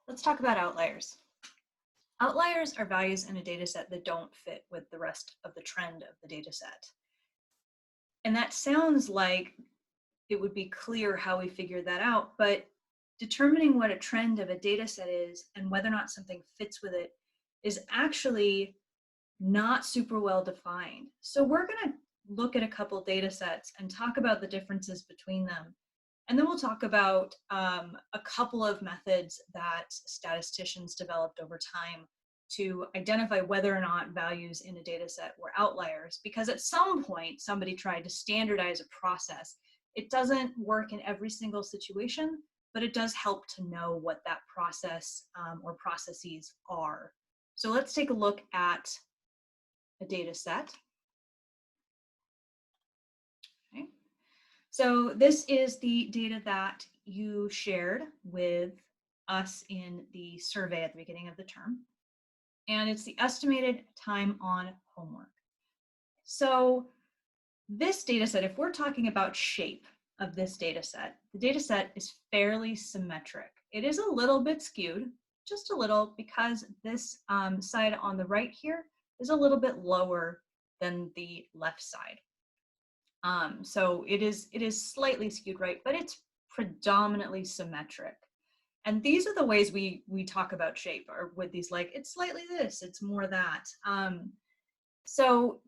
Let's talk about outliers. Outliers are values in a data set that don't fit with the rest of the trend of the data set. And that sounds like it would be clear how we figure that out, but determining what a trend of a data set is and whether or not something fits with it is actually not super well defined. So we're going to look at a couple data sets and talk about the differences between them. And then we'll talk about a couple of methods that statisticians developed over time to identify whether or not values in a data set were outliers, because at some point somebody tried to standardize a process. It doesn't work in every single situation, but it does help to know what that process or processes are. So let's take a look at a data set. Okay. So this is the data that you shared with us in the survey at the beginning of the term. And it's the estimated time on homework. So this data set, if we're talking about shape of this data set, the data set is fairly symmetric. It is a little bit skewed, just a little, because this side on the right here is a little bit lower than the left side. So it is slightly skewed right, but it's predominantly symmetric. And these are the ways we talk about shape, or with these, like, it's slightly this, it's more that. So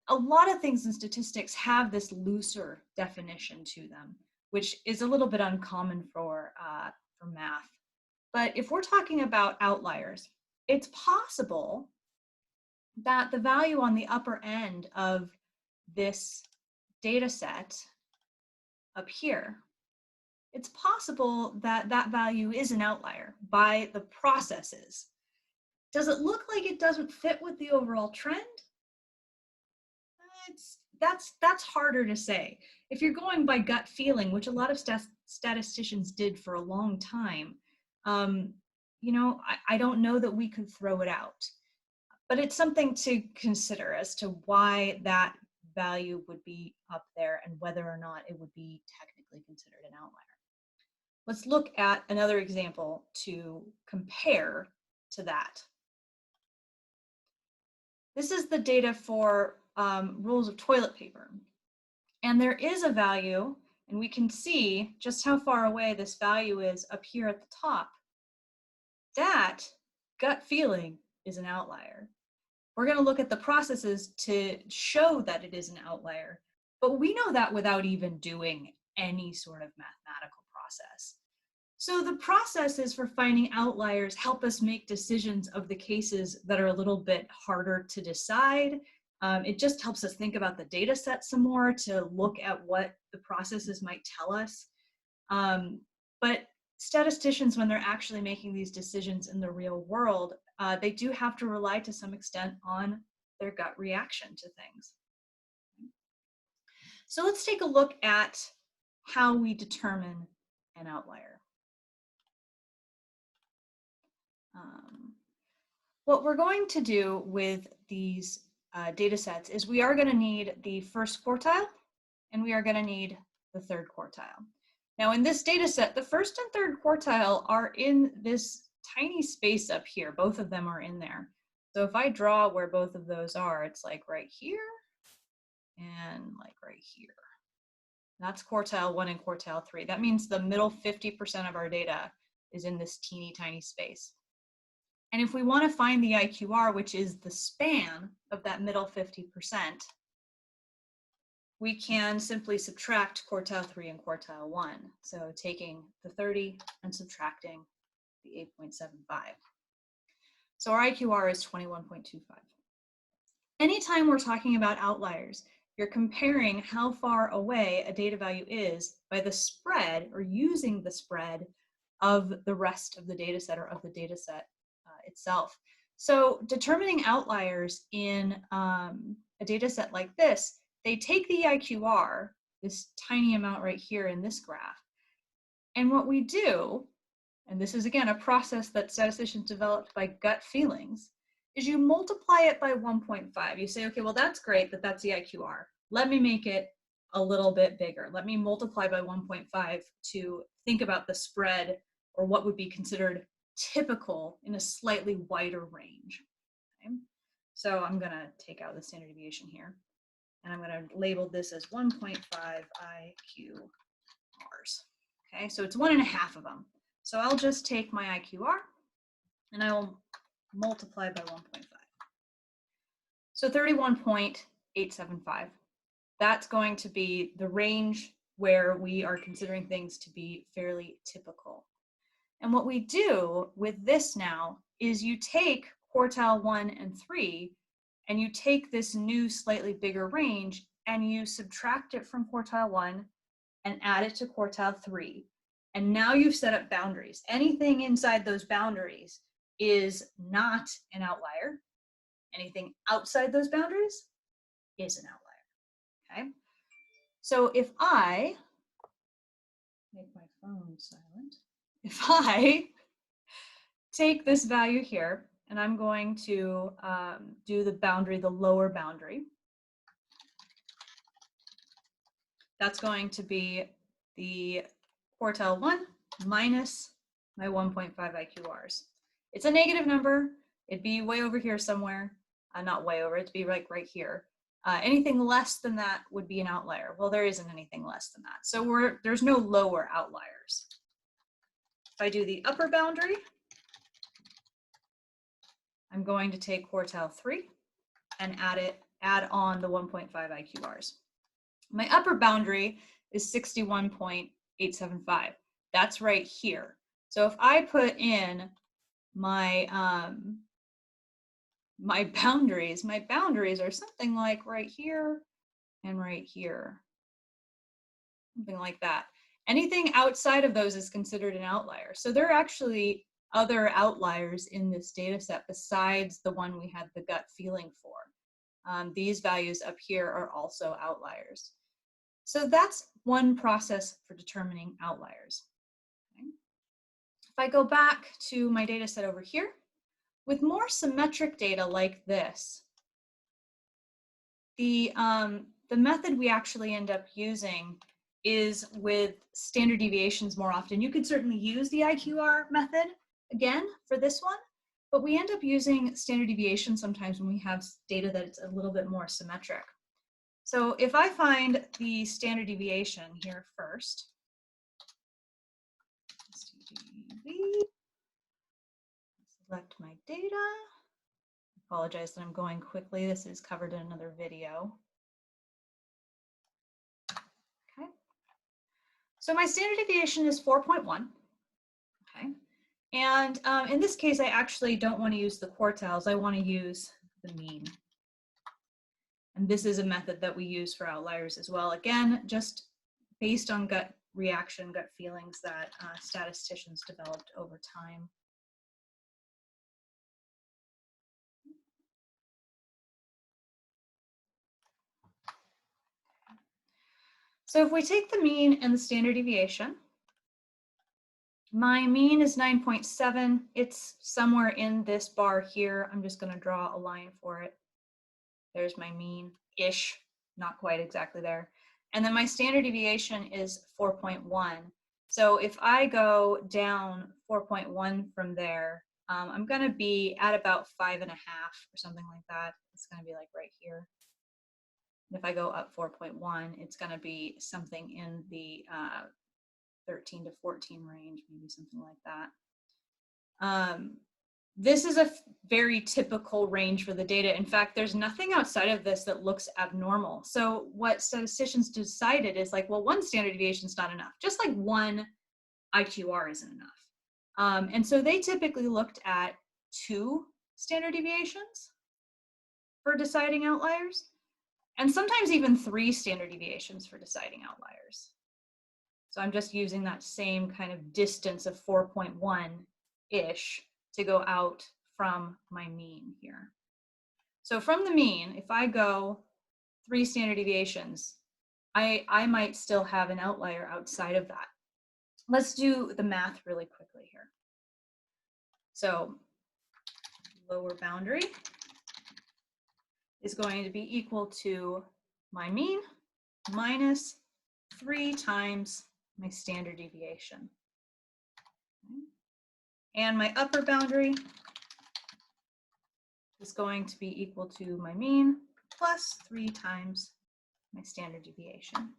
a lot of things in statistics have this looser definition to them, which is a little bit uncommon for math. But if we're talking about outliers, it's possible that the value on the upper end of this data set up here, it's possible that that value is an outlier by the processes. Does it look like it doesn't fit with the overall trend? That's harder to say. If you're going by gut feeling, which a lot of statisticians did for a long time, you know, I don't know that we could throw it out. But it's something to consider as to why that value would be up there and whether or not it would be technically considered an outlier. Let's look at another example to compare to that. This is the data for rolls of toilet paper. And there is a value, and we can see just how far away this value is up here at the top. That gut feeling is an outlier. We're going to look at the processes to show that it is an outlier, but we know that without even doing any sort of mathematical process. So the processes for finding outliers help us make decisions of the cases that are a little bit harder to decide. It just helps us think about the data set some more to look at what the processes might tell us. But statisticians, when they're actually making these decisions in the real world, they do have to rely to some extent on their gut reaction to things. So let's take a look at how we determine an outlier. What we're going to do with these data sets is we are going to need the first quartile and we are going to need the third quartile. Now in this data set, the first and third quartile are in this tiny space up here. Both of them are in there. So if I draw where both of those are, it's like right here and like right here. That's quartile 1 and quartile 3. That means the middle 50% of our data is in this teeny tiny space. And if we want to find the IQR, which is the span of that middle 50%, we can simply subtract quartile 3 and quartile 1. So taking the 30 and subtracting the 8.75. So our IQR is 21.25. Anytime we're talking about outliers, you're comparing how far away a data value is by the spread, or using the spread of the rest of the data set, or of the data set itself. So determining outliers in a data set like this, they take the IQR, this tiny amount right here in this graph, and what we do, and this is again a process that statisticians developed by gut feelings, is you multiply it by 1.5. You say, okay, well that's great that that's the IQR. Let me make it a little bit bigger. Let me multiply by 1.5 to think about the spread or what would be considered typical in a slightly wider range. Okay? So I'm going to take out the standard deviation here, and I'm going to label this as 1.5 IQRs. Okay, so it's 1.5 of them. So I'll just take my IQR and I will multiply by 1.5. So 31.875. That's going to be the range where we are considering things to be fairly typical. And what we do with this now is you take quartile 1 and 3, and you take this new slightly bigger range and you subtract it from quartile 1 and add it to quartile 3. And now you've set up boundaries. Anything inside those boundaries is not an outlier. Anything outside those boundaries is an outlier. Okay? So if I make my phone silent, if I take this value here and I'm going to do the boundary, the lower boundary, that's going to be the quartile 1 minus my 1.5 IQRs. It's a negative number. It'd be way over here somewhere. Not way over, it'd be like right here. Anything less than that would be an outlier. Well, there isn't anything less than that. So there's no lower outliers. If I do the upper boundary, I'm going to take quartile 3 and add on the 1.5 IQRs. My upper boundary is 61.875. That's right here. So if I put in my my boundaries are something like right here and right here, something like that. Anything outside of those is considered an outlier. So there are actually other outliers in this data set besides the one we had the gut feeling for. These values up here are also outliers. So that's one process for determining outliers. Okay. If I go back to my data set over here, with more symmetric data like this, the method we actually end up using is with standard deviations more often. You could certainly use the IQR method again for this one, but we end up using standard deviation sometimes when we have data that's a little bit more symmetric. So if I find the standard deviation here first, select my data. Apologize that I'm going quickly. This is covered in another video. Okay. So my standard deviation is 4.1. Okay. And in this case, I actually don't want to use the quartiles. I want to use the mean. And this is a method that we use for outliers as well. Again, just based on gut reaction, gut feelings that statisticians developed over time. So if we take the mean and the standard deviation, my mean is 9.7. It's somewhere in this bar here. I'm just going to draw a line for it. There's my mean-ish, not quite exactly there. And then my standard deviation is 4.1. So if I go down 4.1 from there, I'm going to be at about 5.5 or something like that. It's going to be like right here. And if I go up 4.1, it's going to be something in the 13 to 14 range, maybe something like that. This is a very typical range for the data. In fact, there's nothing outside of this that looks abnormal. So what statisticians decided is like, well, one standard deviation is not enough. Just like one IQR isn't enough. And so they typically looked at 2 standard deviations for deciding outliers, and sometimes even 3 standard deviations for deciding outliers. So I'm just using that same kind of distance of 4.1-ish to go out from my mean here. So from the mean, if I go 3 standard deviations, I might still have an outlier outside of that. Let's do the math really quickly here. So lower boundary is going to be equal to my mean minus 3 times my standard deviation. Okay. And my upper boundary is going to be equal to my mean plus 3 times my standard deviation.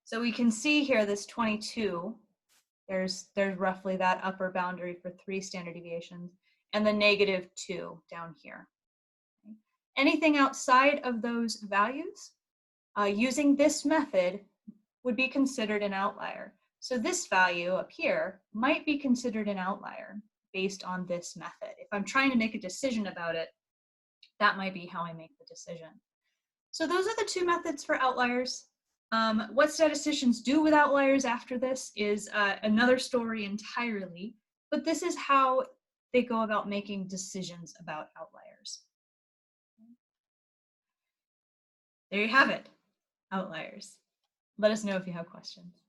So we can see here this 22, there's roughly that upper boundary for 3 standard deviations, and the -2 down here. Anything outside of those values, using this method would be considered an outlier. So this value up here might be considered an outlier based on this method. If I'm trying to make a decision about it, that might be how I make the decision. So those are the 2 methods for outliers. What statisticians do with outliers after this is another story entirely, but this is how they go about making decisions about outliers. There you have it, outliers. Let us know if you have questions.